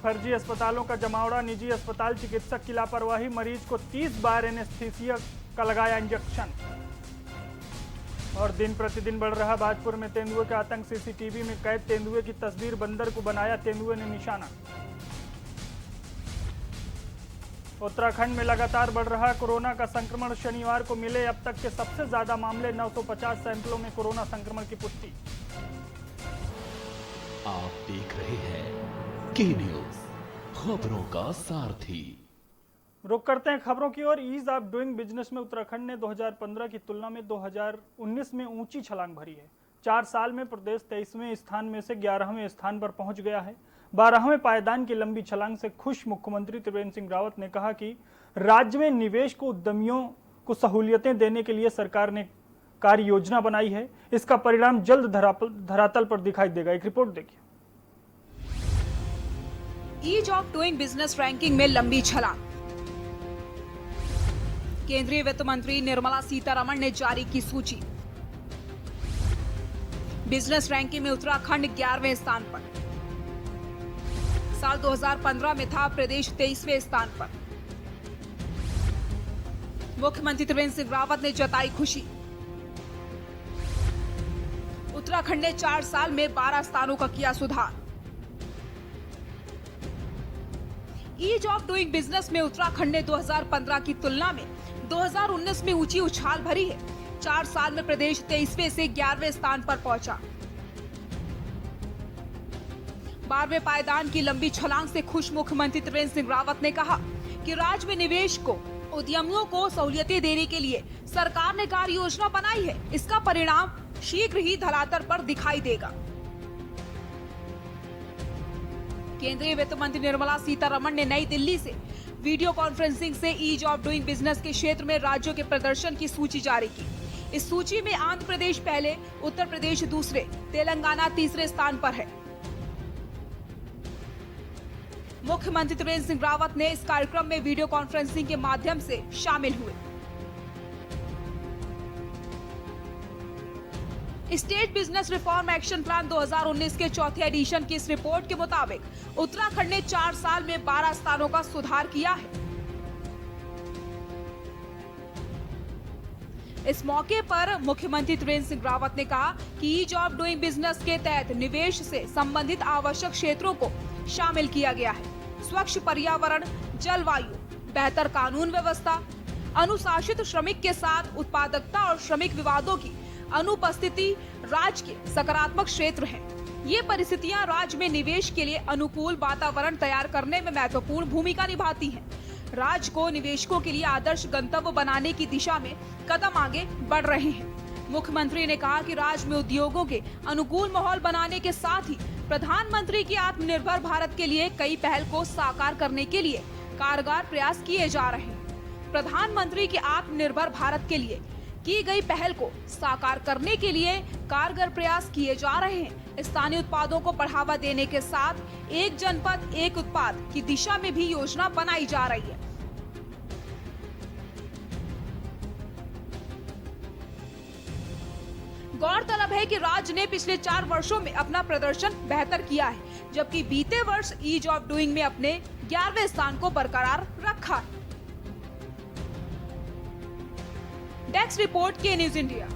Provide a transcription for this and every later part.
फर्जी अस्पतालों का जमावड़ा, निजी अस्पताल चिकित्सक की लापरवाही, मरीज को 30 बार एनेस्थीसिया का लगाया इंजेक्शन। और दिन प्रतिदिन बढ़ रहा भाजपुर में तेंदुए का आतंक, सीसीटीवी में कैद तेंदुए की तस्वीर, बंदर को बनाया तेंदुए ने निशाना। उत्तराखंड में लगातार बढ़ रहा कोरोना का संक्रमण, शनिवार को मिले अब तक के सबसे ज्यादा मामले, 950 सैंपलों में कोरोना संक्रमण की पुष्टि। आप देख रहे हैं के न्यूज, खबरों का सारथी। रुक करते हैं खबरों की ओर। ईज ऑफ डूइंग बिजनेस में उत्तराखंड ने 2015 की तुलना में 2019 में ऊंची छलांग भरी है। 4 साल में प्रदेश 23वें स्थान में से 11वें स्थान पर पहुंच गया है। 12वें पायदान की लंबी छलांग से खुश मुख्यमंत्री त्रिवेंद्र सिंह रावत ने कहा कि राज्य में निवेश को उद्यमियों को सहूलियतें देने के लिए सरकार ने कार्य योजना बनाई है। इसका परिणाम जल्द धरातल पर दिखाई देगा। एक रिपोर्ट देखिए। Ease of doing business ranking में लंबी छलांग। केंद्रीय वित्त मंत्री निर्मला सीतारमण ने जारी की सूची। बिजनेस रैंकिंग में उत्तराखंड 11वें स्थान पर। साल 2015 में था प्रदेश 23वें स्थान पर। मुख्यमंत्री त्रिवेंद्र सिंह रावत ने जताई खुशी। उत्तराखंड ने 4 साल में 12 स्थानों का किया सुधार। ईज ऑफ डूइंग बिजनेस में उत्तराखंड ने 2015 की तुलना में 2019 में ऊंची उछाल भरी है। 4 साल में प्रदेश 23वें से 11वें स्थान पर पहुंचा। 12वें पायदान की लंबी छलांग से खुश मुख्यमंत्री त्रिवेंद्र सिंह रावत ने कहा कि राज्य में निवेश को उद्यमियों को सहूलियतें देने के लिए सरकार ने कार्य योजना बनाई है। इसका परिणाम शीघ्र ही धरातल पर दिखाई देगा। केंद्रीय वित्त मंत्री निर्मला सीतारमण ने नई दिल्ली से वीडियो कॉन्फ्रेंसिंग से ईज ऑफ डूइंग बिजनेस के क्षेत्र में राज्यों के प्रदर्शन की सूची जारी की। इस सूची में आंध्र प्रदेश पहले, उत्तर प्रदेश दूसरे, तेलंगाना तीसरे स्थान पर है। मुख्यमंत्री त्रिवेंद्र सिंह रावत ने इस कार्यक्रम में वीडियो कॉन्फ्रेंसिंग के माध्यम से शामिल हुए। Estate business reform action plan 2019 के चौथे एडिशन की इस रिपोर्ट के मुताबिक उत्तराखंड ने 4 साल में 12 स्थानों का सुधार किया है। इस मौके पर मुख्यमंत्री त्रिवेंद्र सिंह रावत ने कहा कि ईज ऑफ डूइंग बिजनेस के तहत निवेश से संबंधित आवश्यक क्षेत्रों को शामिल किया गया है। स्वच्छ पर्यावरण, जलवायु, बेहतर कानून व्यवस्था, अनुशासित श्रमिक के साथ उत्पादकता और श्रमिक विवादों की अनुपस्थिति राज्य के सकारात्मक क्षेत्र हैं। ये परिस्थितियां राज्य में निवेश के लिए अनुकूल वातावरण तैयार करने में महत्वपूर्ण भूमिका निभाती हैं। राज्य को निवेशकों के लिए आदर्श गंतव्य बनाने की दिशा में कदम आगे बढ़ रहे हैं। मुख्यमंत्री ने कहा कि राज्य में उद्योगों के अनुकूल माहौल बनाने के साथ ही प्रधानमंत्री की आत्मनिर्भर भारत के लिए कई पहल को साकार करने के लिए कारगर प्रयास किए जा रहे हैं। प्रधानमंत्री के आत्मनिर्भर भारत के लिए की गई पहल को साकार करने के लिए कारगर प्रयास किए जा रहे हैं। स्थानीय उत्पादों को बढ़ावा देने के साथ एक जनपद एक उत्पाद की दिशा में भी योजना बनाई जा रही है। गौरतलब है कि राज्य ने पिछले 4 वर्षों में अपना प्रदर्शन बेहतर किया है, जबकि बीते वर्ष ईज ऑफ डूइंग में अपने 11वें स्थान को बरकरार रखा है। डेस्क रिपोर्ट के न्यूज इंडिया।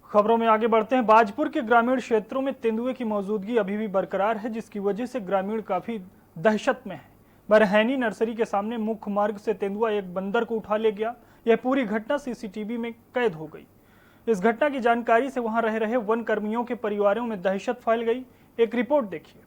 खबरों में आगे बढ़ते हैं। बाजपुर के ग्रामीण क्षेत्रों में तेंदुए की मौजूदगी अभी भी बरकरार है, जिसकी वजह से ग्रामीण काफी दहशत में है। बरहैनी नर्सरी के सामने मुख्य मार्ग से तेंदुआ एक बंदर को उठा ले गया। यह पूरी घटना सीसीटीवी में कैद हो गई। इस घटना की जानकारी से वहां रह रहे वन कर्मियों के परिवारों में दहशत फैल गई। एक रिपोर्ट देखिए।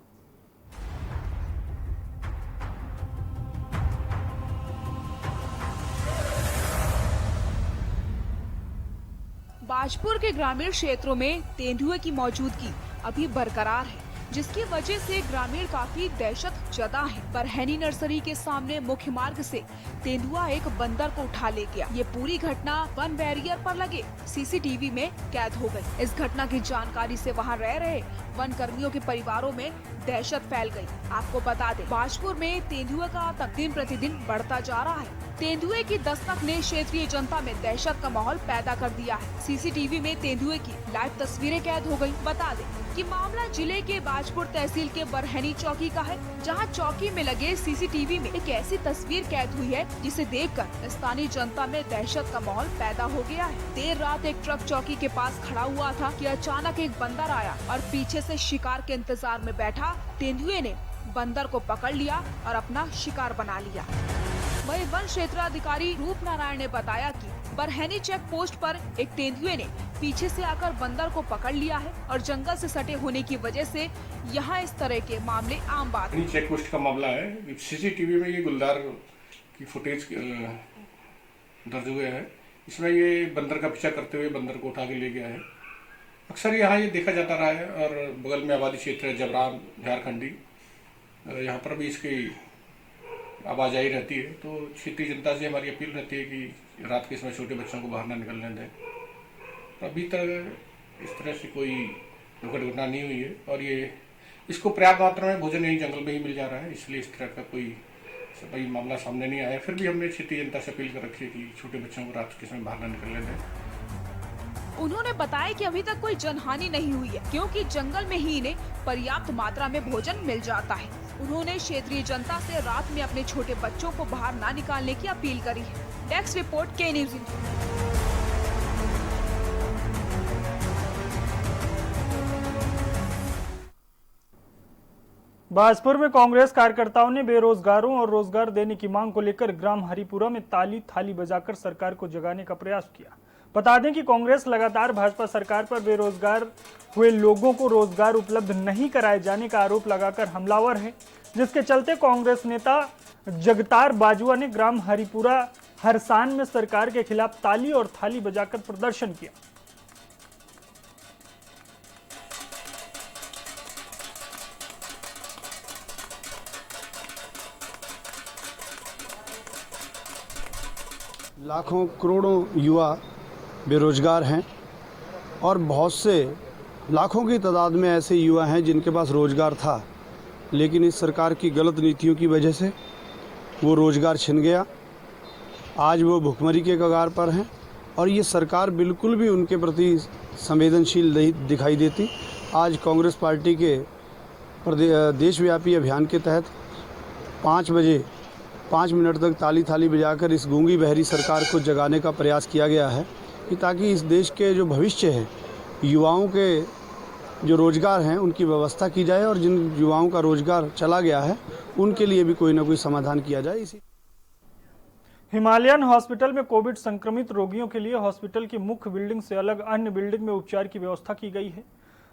बाजपुर के ग्रामीण क्षेत्रों में तेंदुए की मौजूदगी अभी बरकरार है। जिसकी वजह से ग्रामीण काफी दहशत जदा है। बरहनी नर्सरी के सामने मुख्य मार्ग से तेंदुआ एक बंदर को उठा ले गया। ये पूरी घटना वन बैरियर पर लगे सीसीटीवी में कैद हो गई। इस घटना की जानकारी से वहां रह रहे वन कर्मियों के परिवारों में दहशत फैल गई। आपको बता दें, बाजपुर में तेंदुए का आतंक दिन प्रतिदिन बढ़ता जा रहा है। तेंदुए की दस्तक ने क्षेत्रीय जनता में दहशत का माहौल पैदा कर दिया है। सीसीटीवी में तेंदुए की लाइव तस्वीरें कैद हो गई। बता दें कि मामला जिले के बाजपुर तहसील के बरहनी चौकी का है, जहां चौकी में लगे सीसीटीवी में एक ऐसी तस्वीर कैद हुई है जिसे देखकर स्थानीय जनता में दहशत का माहौल पैदा हो गया है। देर रात एक ट्रक चौकी के पास खड़ा हुआ था कि अचानक एक बंदर आया और पीछे से शिकार के इंतजार में बैठा तेंदुए ने बंदर को पकड़ लिया और अपना शिकार बना लिया। वहीं वन क्षेत्राधिकारी रूप नारायण ने बताया कि बरहनी चेक पोस्ट पर एक तेंदुए ने पीछे से आकर बंदर को पकड़ लिया है और जंगल से सटे होने की वजह से यहाँ इस तरह के मामले आम बात है। चेक पोस्ट का मामला है। सीसीटीवी में ये गुलदार की फुटेज दर्ज हुए हैं। इसमें ये बंदर का पीछा करते हुए बंदर को उठा के ले गया है। अक्सर यहाँ ये देखा जाता रहा है और बगल में आबादी क्षेत्र है जबरान झारखंडी, यहाँ पर भी इसकी आवाजाही रहती है। तो क्षेत्रीय जनता से हमारी अपील रहती है कि रात के समय छोटे बच्चों को बाहर ना निकलने दें। तो अभी तक इस तरह से कोई दुर्घटना नहीं हुई है और ये इसको पर्याप्त मात्रा में भोजन यही जंगल में ही मिल जा रहा है, इसलिए इस तरह का कोई मामला सामने नहीं आया। फिर भी हमने क्षेत्रीय जनता से अपील कर रखी है कि छोटे बच्चों को रात के समय बाहर ना निकलने दें। उन्होंने बताया कि अभी तक कोई जनहानि नहीं हुई है, क्योंकि जंगल में ही इन्हें पर्याप्त मात्रा में भोजन मिल जाता है। उन्होंने क्षेत्रीय जनता से रात में अपने छोटे बच्चों को बाहर ना निकालने की अपील करी है। डेस्क रिपोर्ट के न्यूज़ इंडिया। बाजपुर में कांग्रेस कार्यकर्ताओं ने बेरोजगारों और रोजगार देने की मांग को लेकर ग्राम हरिपुरा में ताली थाली बजाकर सरकार को जगाने का प्रयास किया। बता दें कि कांग्रेस लगातार भाजपा सरकार पर बेरोजगार हुए लोगों को रोजगार उपलब्ध नहीं कराए जाने का आरोप लगाकर हमलावर है, जिसके चलते कांग्रेस नेता जगतार बाजुआ ने ग्राम हरिपुरा हरसान में सरकार के खिलाफ ताली और थाली बजाकर प्रदर्शन किया। लाखों करोड़ों युवा बेरोजगार हैं और बहुत से लाखों की तादाद में ऐसे युवा हैं जिनके पास रोजगार था, लेकिन इस सरकार की गलत नीतियों की वजह से वो रोजगार छिन गया। आज वो भुखमरी के कगार पर हैं और ये सरकार बिल्कुल भी उनके प्रति संवेदनशील नहीं दिखाई देती। आज कांग्रेस पार्टी के देशव्यापी अभियान के तहत 5 बजे 5 मिनट तक ताली थाली बजाकर इस गूंगी बहरी सरकार को जगाने का प्रयास किया गया है कि ताकि इस देश के जो भविष्य है, युवाओं के जो रोजगार हैं उनकी व्यवस्था की जाए और जिन युवाओं का रोजगार चला गया है उनके लिए भी कोई ना कोई समाधान किया जाए। इसी हिमालयन हॉस्पिटल में कोविड संक्रमित रोगियों के लिए हॉस्पिटल की मुख्य बिल्डिंग से अलग अन्य बिल्डिंग में उपचार की व्यवस्था की गई है।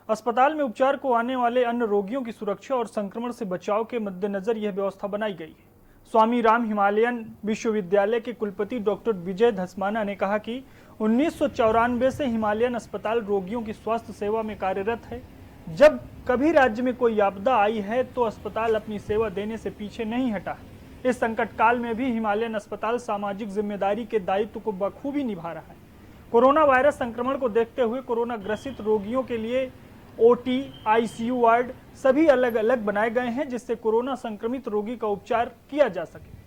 अस्पताल में उपचार को आने वाले अन्य रोगियों की सुरक्षा और संक्रमण से बचाव के मद्देनजर यह व्यवस्था बनाई गई है। स्वामी राम हिमालयन विश्वविद्यालय के कुलपति डॉक्टर विजय धस्माना ने कहा कि 1994 से हिमालयन अस्पताल रोगियों की स्वास्थ्य सेवा में कार्यरत है। जब कभी राज्य में कोई आपदा आई है तो अस्पताल अपनी सेवा देने से पीछे नहीं हटा है। इस संकट काल में भी हिमालयन अस्पताल सामाजिक जिम्मेदारी के दायित्व को बखूबी निभा रहा है। कोरोना वायरस संक्रमण को देखते हुए कोरोना ग्रसित रोगियों के लिए ओटी, आईसीयू वार्ड सभी अलग अलग बनाए गए हैं, जिससे कोरोना संक्रमित रोगी का उपचार किया जा सके।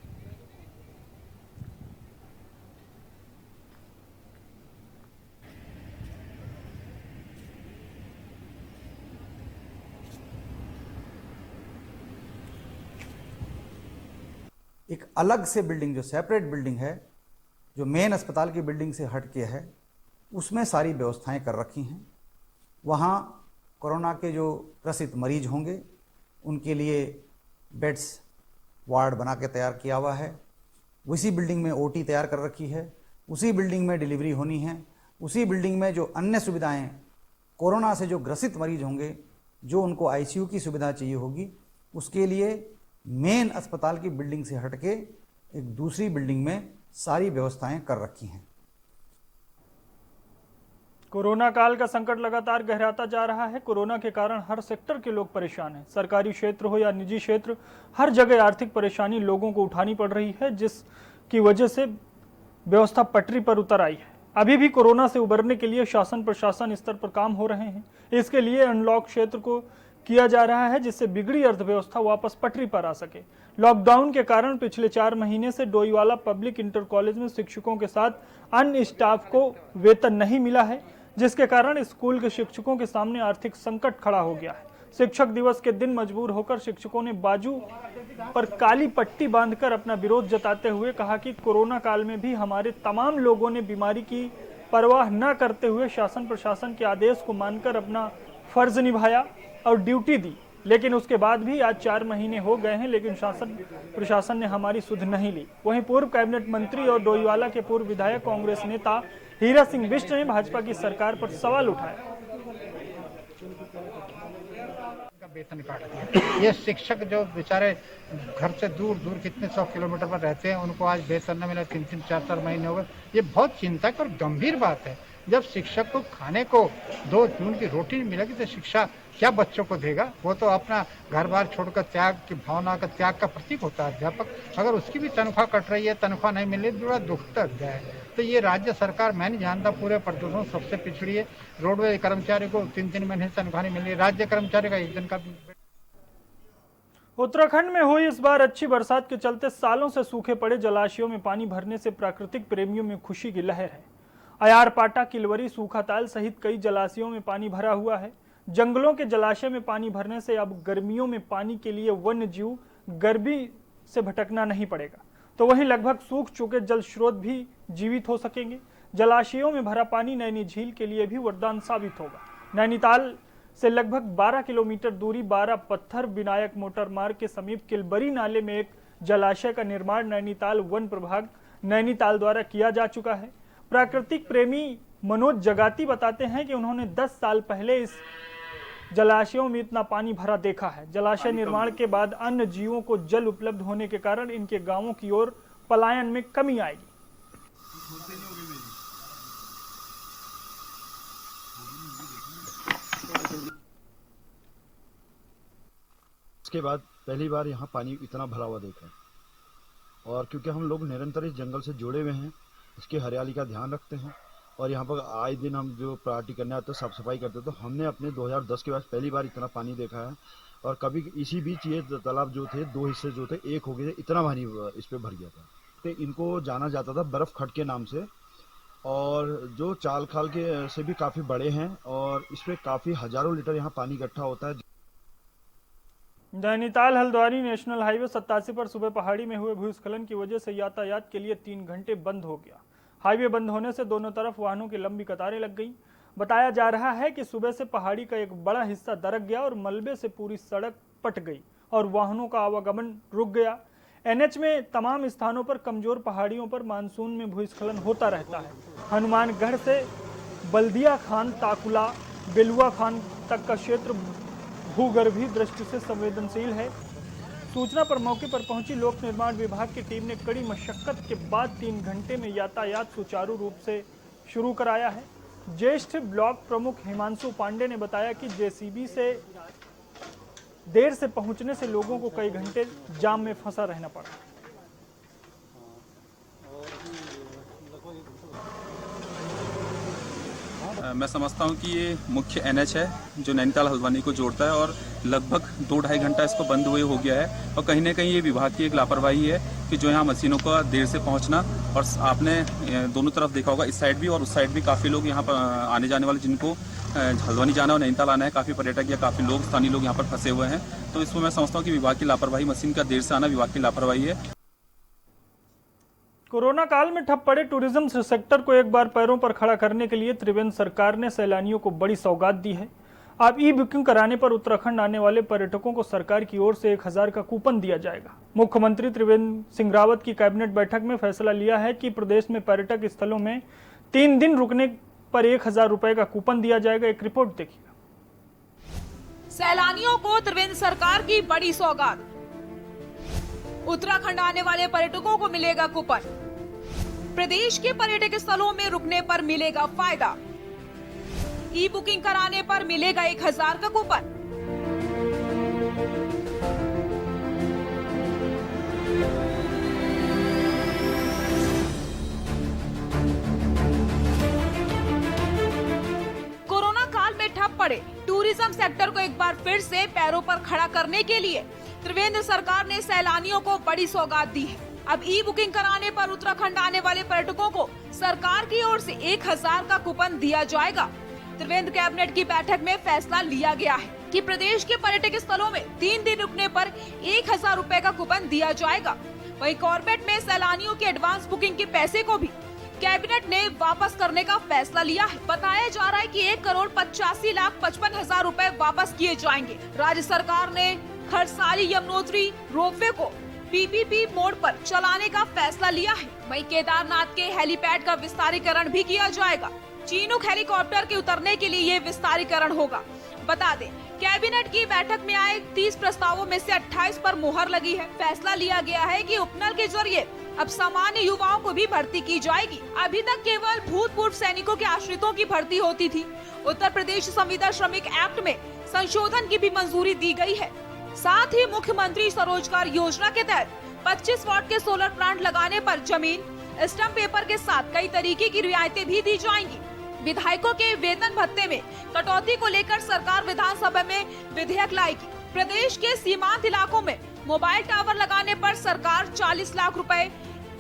एक अलग से बिल्डिंग, जो सेपरेट बिल्डिंग है, जो मेन अस्पताल की बिल्डिंग से हट के है, उसमें सारी व्यवस्थाएं कर रखी हैं। वहाँ कोरोना के जो ग्रसित मरीज होंगे उनके लिए बेड्स वार्ड बना के तैयार किया हुआ है। उसी बिल्डिंग में ओटी तैयार कर रखी है, उसी बिल्डिंग में डिलीवरी होनी है, उसी बिल्डिंग में जो अन्य सुविधाएं कोरोना से जो ग्रसित मरीज होंगे, जो उनको आईसीयू की सुविधा चाहिए होगी, उसके लिए मेन अस्पताल की बिल्डिंग से हट के एक दूसरी बिल्डिंग में सारी व्यवस्थाएं कर रखी हैं। कोरोना काल का संकट लगातार गहराता जा रहा है। कोरोना के कारण हर सेक्टर के लोग परेशान हैं। सरकारी क्षेत्र हो या निजी क्षेत्र, हर जगह आर्थिक परेशानी लोगों को उठानी पड़ रही है, जिसकी वजह से व्यवस्था पटरी पर उतर आई है। अभी भी कोरोना से उबरने के लिए शासन प्रशासन स्तर पर काम हो रहे हैं। इसके लिए अनलॉक क्षेत्र को किया जा रहा है, जिससे बिगड़ी अर्थव्यवस्था वापस पटरी पर आ सके। लॉकडाउन के कारण पिछले 4 महीने से डोईवाला पब्लिक इंटर कॉलेज में शिक्षकों के साथ अन्य स्टाफ को वेतन नहीं मिला है, जिसके कारण स्कूल के शिक्षकों के सामने आर्थिक संकट खड़ा हो गया है। शिक्षक दिवस के दिन मजबूर होकर शिक्षकों ने बाजू पर काली पट्टी बांधकर अपना विरोध जताते हुए कहा कि कोरोना काल में भी हमारे तमाम लोगों ने बीमारी की परवाह न करते हुए शासन प्रशासन के आदेश को मानकर अपना फर्ज निभाया और ड्यूटी दी। लेकिन उसके बाद भी आज 4 महीने हो गए हैं, लेकिन शासन प्रशासन ने हमारी सुध नहीं ली। वहीं पूर्व कैबिनेट मंत्री और डोईवाला के पूर्व विधायक कांग्रेस नेता हीरा सिंह बिष्ट ने भाजपा की सरकार पर सवाल उठाया। वेतन काट दिया। ये शिक्षक जो बेचारे घर से दूर दूर कितने 100 किलोमीटर पर रहते हैं, उनको आज वेतन न मिला, 3-3, 4-4 महीने हो गए। ये बहुत चिंता की और गंभीर बात है। जब शिक्षक को खाने को 2 जून की रोटी नहीं मिलेगी तो शिक्षा क्या बच्चों को देगा? वो तो अपना घर बार छोड़कर त्याग की भावना का त्याग का प्रतीक होता है अध्यापक। अगर उसकी भी तनख्वाह कट रही है, तनख्वाह नहीं मिल रही, बड़ा दुखद है। तो ये राज्य सरकार, मैं नहीं जानता, पूरे प्रदेशों सबसे पिछड़ी है। रोडवेज कर्मचारी को 3-3 महीने से तनख्वाह नहीं मिल रही, राज्य कर्मचारी का 1 दिन का। उत्तराखंड में हुई इस बार अच्छी बरसात के चलते सालों से सूखे पड़े जलाशयों में पानी भरने से प्राकृतिक प्रेमियों में खुशी की लहर है। अयारपाटा, किलवरी, सूखाताल सहित कई जलाशयों में पानी भरा हुआ है। जंगलों के जलाशय में पानी भरने से अब गर्मियों में पानी के लिए वन्य जीव गर्मी से भटकना नहीं पड़ेगा, तो वहीं लगभग सूख चुके जल स्रोत भी जीवित हो सकेंगे। जलाशयों में भरा पानी नैनी झील के लिए भी वरदान साबित होगा। नैनीताल से लगभग 12 किलोमीटर दूरी 12 पत्थर विनायक मोटर मार्ग के समीप किलबरी नाले में एक जलाशय का निर्माण नैनीताल वन प्रभाग नैनीताल द्वारा किया जा चुका है। प्राकृतिक प्रेमी मनोज जगाती बताते हैं कि उन्होंने 10 साल पहले इस जलाशयों में इतना पानी भरा देखा है। जलाशय निर्माण के बाद अन्य जीवों को जल उपलब्ध होने के कारण इनके गांवों की ओर पलायन में कमी आएगी। इसके बाद पहली बार यहाँ पानी इतना भरा हुआ देखा, और क्योंकि हम लोग निरंतर इस जंगल से जुड़े हुए हैं, इसकी हरियाली का ध्यान रखते हैं और यहाँ पर आए दिन हम जो पार्टी करने आते हैं, साफ सफाई करते हैं, तो हमने अपने 2010 के बाद पहली बार इतना पानी देखा है। और कभी इसी बीच ये तालाब जो थे 2 हिस्से जो थे, एक हो गए थे, इतना पानी इस पे भर गया था। तो इनको जाना जाता था बर्फ खट के नाम से, और जो चाल खाल के से भी काफ़ी बड़े हैं और इस पर काफ़ी हजारों लीटर यहाँ पानी इकट्ठा होता है। नैनीताल हल्द्वानी नेशनल हाईवे 87 पर सुबह पहाड़ी में हुए भूस्खलन की वजह से यातायात के लिए 3 घंटे बंद हो गया। हाईवे बंद होने से दोनों तरफ वाहनों की लंबी कतारें लग गईं। बताया जा रहा है कि सुबह से पहाड़ी का एक बड़ा हिस्सा दरक गया और मलबे से पूरी सड़क पट गई और वाहनों का आवागमन रुक गया। एनएच में तमाम स्थानों पर कमजोर पहाड़ियों पर मानसून में भूस्खलन होता रहता है। हनुमानगढ़ से बल्दिया खान, ताकुला, बेलुआ खान तक का क्षेत्र भूगर्भीय दृष्टि से संवेदनशील है। सूचना पर मौके पर पहुंची लोक निर्माण विभाग की टीम ने कड़ी मशक्कत के बाद 3 घंटे में यातायात सुचारू रूप से शुरू कराया है। ज्येष्ठ ब्लॉक प्रमुख हिमांशु पांडे ने बताया कि जेसीबी से देर से पहुंचने से लोगों को कई घंटे जाम में फंसा रहना पड़ा। मैं समझता हूं कि ये मुख्य एनएच है जो नैनीताल हल्द्वानी को जोड़ता है, और लगभग 2-2.5 घंटा इसको बंद हुए हो गया है। और कहीं ना कहीं ये विभाग की एक लापरवाही है कि जो यहाँ मशीनों का देर से पहुँचना, और आपने दोनों तरफ देखा होगा, इस साइड भी और उस साइड भी काफ़ी लोग यहाँ पर आने जाने वाले, जिनको हल्द्वानी जाना और नैनीताल आना है, काफ़ी पर्यटक या काफ़ी लोग, स्थानीय लोग यहाँ पर फंसे हुए हैं। तो इसमें मैं समझता हूँ कि विभाग की लापरवाही, मशीन का देर से आना विभाग की लापरवाही है। कोरोना काल में ठप पड़े टूरिज्म सेक्टर को एक बार पैरों पर खड़ा करने के लिए त्रिवेंद्र सरकार ने सैलानियों को बड़ी सौगात दी है। अब ई बुकिंग कराने पर उत्तराखंड आने वाले पर्यटकों को सरकार की ओर से 1000 का कूपन दिया जाएगा। मुख्यमंत्री त्रिवेंद्र सिंह रावत की कैबिनेट बैठक में फैसला लिया है कि प्रदेश में पर्यटक स्थलों में 3 दिन रुकने पर 1000 रुपए का कूपन दिया जाएगा। एक रिपोर्ट देखिए। सैलानियों को त्रिवेंद्र सरकार की बड़ी सौगात, उत्तराखंड आने वाले पर्यटकों को मिलेगा कूपन, प्रदेश के पर्यटक स्थलों में रुकने पर मिलेगा फायदा। ई बुकिंग कराने पर मिलेगा 1000 का कूपन। कोरोना काल में ठप पड़े टूरिज्म सेक्टर को एक बार फिर से पैरों पर खड़ा करने के लिए त्रिवेंद्र सरकार ने सैलानियों को बड़ी सौगात दी है। अब ई बुकिंग कराने पर उत्तराखंड आने वाले पर्यटकों को सरकार की ओर से 1000 का कूपन दिया जाएगा। त्रिवेंद्र कैबिनेट की बैठक में फैसला लिया गया है कि प्रदेश के पर्यटक स्थलों में 3 दिन रुकने पर 1000 रुपए का कूपन दिया जाएगा। वहीं कॉर्बेट में सैलानियों की एडवांस बुकिंग के पैसे को भी कैबिनेट ने वापस करने का फैसला लिया है। बताया जा रहा है कि 1,85,55,000 रुपए वापस किए जाएंगे। राज्य सरकार ने खरसाली यमुनोत्री रोपवे को पीपीपी मोड पर चलाने का फैसला लिया है। वहीं केदारनाथ के हेलीपैड का विस्तारीकरण भी किया जाएगा। चीनूक हेलीकॉप्टर के उतरने के लिए ये विस्तारीकरण होगा। बता दें, कैबिनेट की बैठक में आए 30 प्रस्तावों में से 28 पर मुहर लगी है। फैसला लिया गया है कि उपनल के जरिए अब सामान्य युवाओं को भी भर्ती की जाएगी। अभी तक केवल भूतपूर्व सैनिकों के आश्रितों की भर्ती होती थी। उत्तर प्रदेश संविदा श्रमिक एक्ट में संशोधन की भी मंजूरी दी गई है। साथ ही मुख्यमंत्री स्वरोजगार योजना के तहत 25 वाट के सोलर प्लांट लगाने पर जमीन स्टैम्प पेपर के साथ कई तरीके की रियायतें भी दी जाएंगी। विधायकों के वेतन भत्ते में कटौती को लेकर सरकार विधानसभा में विधेयक लाएगी। प्रदेश के सीमांत इलाकों में मोबाइल टावर लगाने पर सरकार 40 लाख रुपए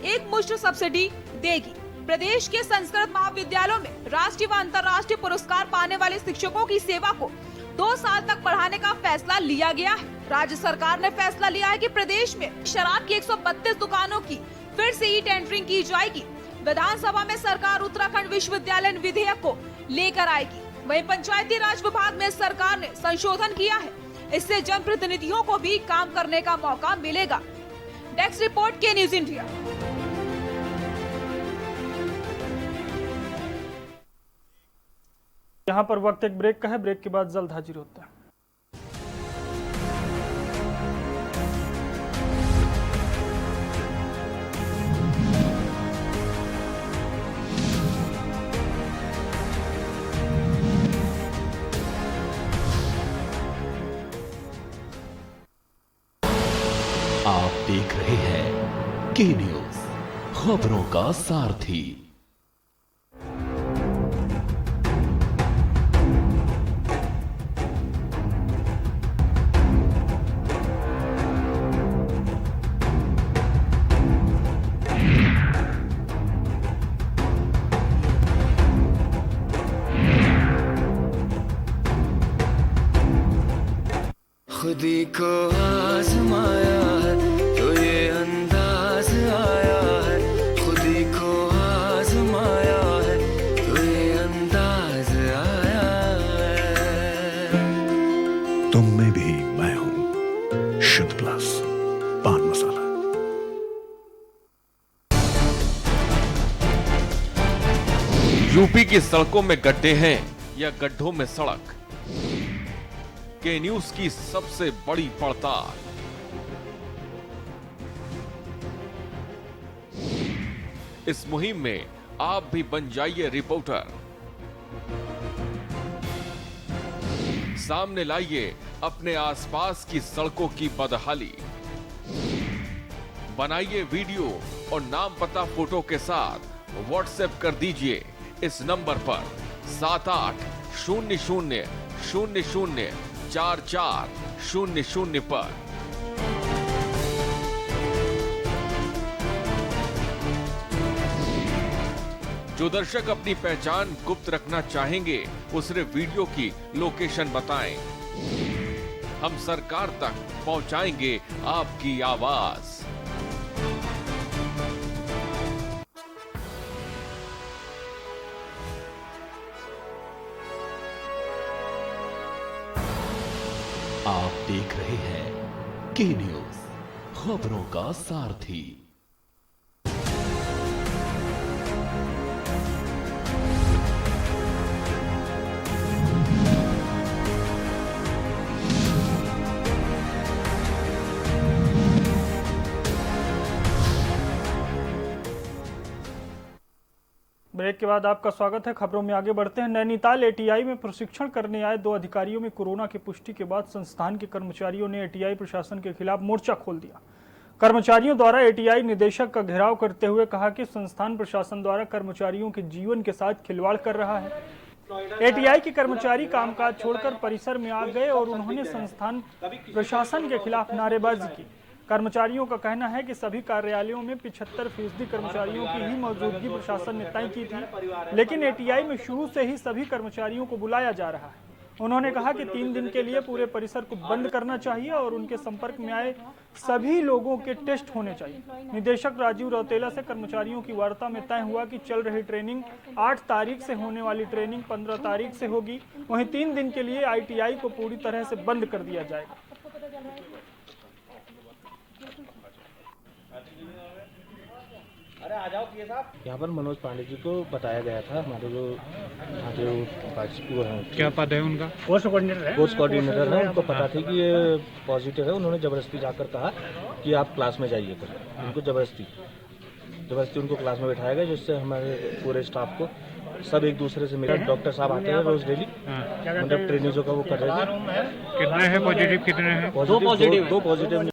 एक मुश्त सब्सिडी देगी। प्रदेश के संस्कृत महाविद्यालयों में राष्ट्रीय व अंतर्राष्ट्रीय पुरस्कार पाने वाले शिक्षकों की सेवा को 2 साल तक बढ़ाने का फैसला लिया गया है। राज्य सरकार ने फैसला लिया है कि प्रदेश में शराब की 132 दुकानों की फिर से ई टेंडरिंग की जाएगी। विधानसभा में सरकार उत्तराखंड विश्वविद्यालय विधेयक को लेकर आएगी। वहीं पंचायती राज विभाग में सरकार ने संशोधन किया है। इससे जनप्रतिनिधियों को भी काम करने का मौका मिलेगा। डेस्क रिपोर्ट के न्यूज इंडिया। यहाँ पर वक्त एक ब्रेक का है। ब्रेक के बाद जल्द हाजिर होते हैं। आप देख रहे हैं के न्यूज, खबरों का सारथी। खुदी को आजमाया है तो ये अंदाज आया है, खुदी को आजमाया है तो ये अंदाज आया है। तुम में भी मैं हूं, शुद्ध प्लस पान मसाला। यूपी की सड़कों में गड्ढे हैं या गड्ढों में सड़क, के न्यूज की सबसे बड़ी पड़ताल। इस मुहिम में आप भी बन जाइए रिपोर्टर। सामने लाइए अपने आसपास की सड़कों की बदहाली। बनाइए वीडियो और नाम पता फोटो के साथ व्हाट्सएप कर दीजिए इस नंबर पर 7800004400 पर। जो दर्शक अपनी पहचान गुप्त रखना चाहेंगे वो सिर्फ वीडियो की लोकेशन बताएं। हम सरकार तक पहुंचाएंगे आपकी आवाज। आप देख रहे हैं के न्यूज, खबरों का सारथी। ब्रेक के बाद आपका स्वागत है। खबरों में आगे बढ़ते हैं। नैनीताल एटीआई में प्रशिक्षण करने आए 2 अधिकारियों में कोरोना की पुष्टि के बाद संस्थान के कर्मचारियों ने एटीआई प्रशासन के खिलाफ मोर्चा खोल दिया। कर्मचारियों द्वारा एटीआई निदेशक का घेराव करते हुए कहा कि संस्थान प्रशासन द्वारा कर्मचारियों के जीवन के साथ खिलवाड़ कर रहा है। एटीआई के कर्मचारी कामकाज छोड़कर परिसर में आ गए और उन्होंने संस्थान प्रशासन के खिलाफ नारेबाजी की। कर्मचारियों का कहना है कि सभी कार्यालयों में 75% कर्मचारियों की ही मौजूदगी प्रशासन ने तय की थी, लेकिन एटीआई में शुरू से ही सभी कर्मचारियों को बुलाया जा रहा है। उन्होंने कहा कि 3 दिन के लिए पूरे परिसर को बंद करना चाहिए और उनके संपर्क में आए सभी लोगों के टेस्ट होने चाहिए। निदेशक राजीव रौतेला से कर्मचारियों की वार्ता में तय हुआ कि चल रही ट्रेनिंग 8 तारीख से होने वाली ट्रेनिंग 15 तारीख से होगी। वहीं 3 दिन के लिए आईटीआई को पूरी तरह से बंद कर दिया जाएगा। यहाँ पर मनोज पांडे जी को बताया गया था, हमारे जो वो हैं, क्या पद है उनका? पोस्ट कोऑर्डिनेटर है। उनको पता थी कि ये पॉजिटिव है। उन्होंने जबरदस्ती जाकर कहा कि आप क्लास में जाइए कर। उनको जबरदस्ती उनको क्लास में बैठाया गया, जिससे हमारे पूरे स्टाफ को सब एक दूसरे से मिला। डॉक्टर साहब आते हैं रोज डेली, मतलब ट्रेनिंग जो का वो कर रहे थे। कितने हैं पॉजिटिव? कितने हैं? दो पॉजिटिव।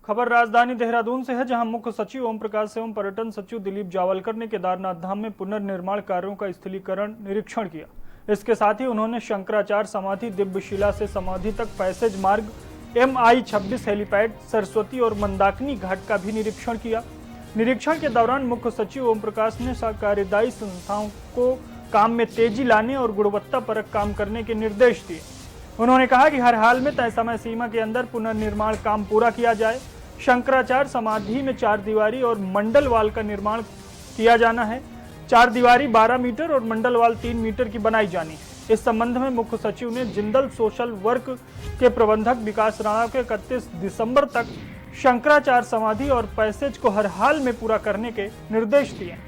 खबर राजधानी देहरादून से है, जहां मुख्य सचिव ओम प्रकाश एवं पर्यटन सचिव दिलीप जावलकर ने केदारनाथ धाम में पुनर्निर्माण कार्यों का स्थलीकरण निरीक्षण किया। इसके साथ ही उन्होंने शंकराचार्य समाधि, दिव्य शिला से समाधि तक पैसेज मार्ग, MI-26 हेलीपैड, सरस्वती और मंदाकिनी घाट का भी निरीक्षण किया। निरीक्षण के दौरान मुख्य सचिव ओम प्रकाश ने कार्यदायी संस्थाओं को काम में तेजी लाने और गुणवत्तापरक काम करने के निर्देश दिए। उन्होंने कहा कि हर हाल में तय समय सीमा के अंदर पुनर्निर्माण काम पूरा किया जाए। शंकराचार्य समाधि में 4 दीवारी और मंडल वाल का निर्माण किया जाना है। 4 दीवारी 12 मीटर और मंडल वाल 3 मीटर की बनाई जानी है। इस संबंध में मुख्य सचिव ने जिंदल सोशल वर्क के प्रबंधक विकास राणा को 31 दिसंबर तक शंकराचार्य समाधि और पैसेज को हर हाल में पूरा करने के निर्देश दिए।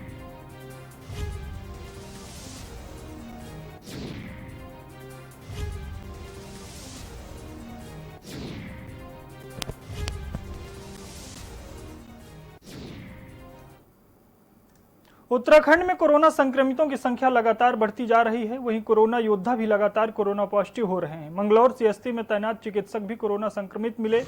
उत्तराखंड में कोरोना संक्रमितों की संख्या लगातार बढ़ती जा रही है। वहीं कोरोना योद्धा भी लगातार कोरोना पॉजिटिव हो रहे हैं। मंगलौर सीएसटी में तैनात चिकित्सक भी कोरोना संक्रमित मिले।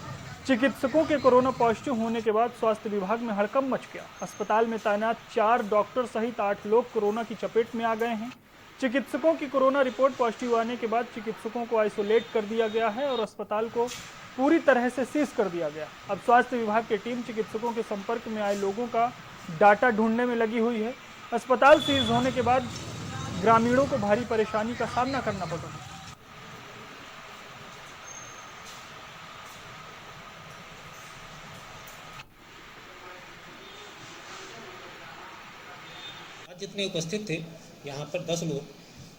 चिकित्सकों के कोरोना पॉजिटिव होने के बाद स्वास्थ्य विभाग में हड़कंप मच गया। अस्पताल में तैनात 4 डॉक्टर सहित 8 लोग कोरोना की चपेट में आ गए हैं। चिकित्सकों की कोरोना रिपोर्ट पॉजिटिव आने के बाद चिकित्सकों को आइसोलेट कर दिया गया है और अस्पताल को पूरी तरह से सीज कर दिया गया। अब स्वास्थ्य विभाग की टीम चिकित्सकों के संपर्क में आए लोगों का डाटा ढूंढने में लगी हुई है। अस्पताल सीज होने के बाद ग्रामीणों को भारी परेशानी का सामना करना पड़ रहा है। आज जितने उपस्थित थे यहाँ पर 10 लोग,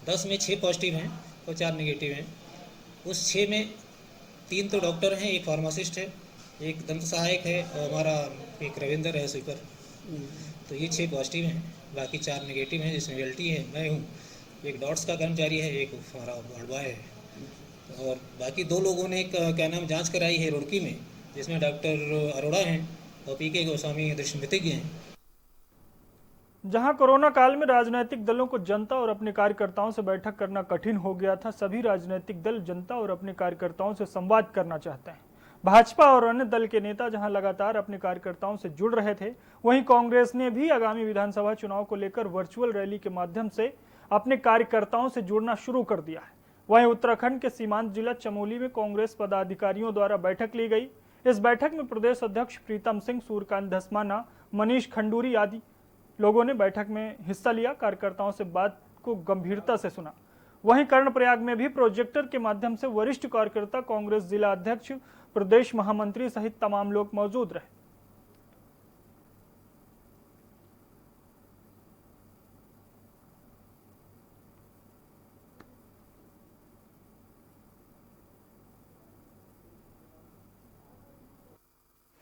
10 में 6 पॉजिटिव हैं और 4 नेगेटिव हैं। उस 6 में 3 तो डॉक्टर हैं, एक फार्मासिस्ट है, एक दंत सहायक है और हमारा एक रविंदर है स्वीपर। तो ये 6 पॉजिटिव हैं, बाकी 4 नेगेटिव हैं, जिसमें एलटी है, मैं हूँ, एक डॉट्स का कर्मचारी है, एक हमारा वार्ड बॉय है और बाकी 2 लोगों ने क्या नाम जांच कराई है रुड़की में, जिसमें डॉक्टर अरोड़ा हैं और पीके गोस्वामी दृष्टिविज्ञ हैं। जहां कोरोना काल में राजनीतिक दलों को जनता और अपने कार्यकर्ताओं से बैठक करना कठिन हो गया था, सभी राजनीतिक दल जनता और अपने कार्यकर्ताओं से संवाद करना चाहते हैं। भाजपा और अन्य दल के नेता जहां लगातार अपने कार्यकर्ताओं से जुड़ रहे थे, वहीं कांग्रेस ने भी आगामी विधानसभा चुनाव को लेकर वर्चुअल रैली के माध्यम से अपने कार्यकर्ताओं से जुड़ना शुरू कर दिया है। वहीं उत्तराखंड के सीमांत जिला चमोली में कांग्रेस पदाधिकारियों द्वारा बैठक ली गई। इस बैठक में प्रदेश अध्यक्ष प्रीतम सिंह, सूर्यकांत धस्माना, मनीष खंडूरी आदि लोगों ने बैठक में हिस्सा लिया। कार्यकर्ताओं से बात को गंभीरता से सुना। वहीं कर्णप्रयाग में भी प्रोजेक्टर के माध्यम से वरिष्ठ कार्यकर्ता, कांग्रेस जिला अध्यक्ष, प्रदेश महामंत्री सहित तमाम लोग मौजूद रहे।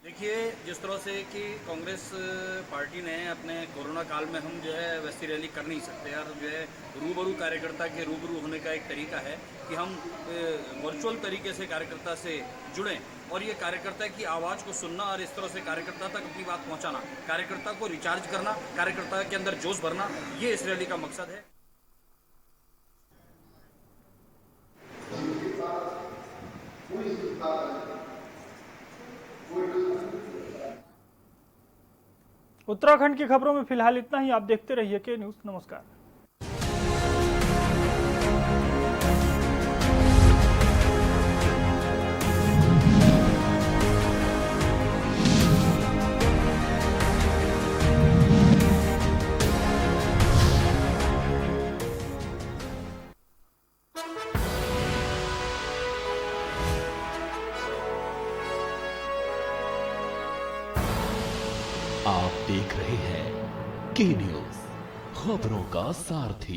देखिए, जो जिस तरह से कि कांग्रेस पार्टी ने अपने कोरोना काल में हम जो है वैसी रैली कर नहीं सकते और जो है रूबरू कार्यकर्ता के रूबरू होने का एक तरीका है कि हम वर्चुअल तरीके से कार्यकर्ता से जुड़ें और ये कार्यकर्ता की आवाज़ को सुनना और इस तरह से कार्यकर्ता तक अपनी बात पहुंचाना, कार्यकर्ता को रिचार्ज करना, कार्यकर्ता के अंदर जोश भरना, ये इस रैली का मकसद है। उत्तराखंड की खबरों में फिलहाल इतना ही। आप देखते रहिए के न्यूज़। नमस्कार। आप देख रहे हैं के न्यूज़, खबरों का सारथी।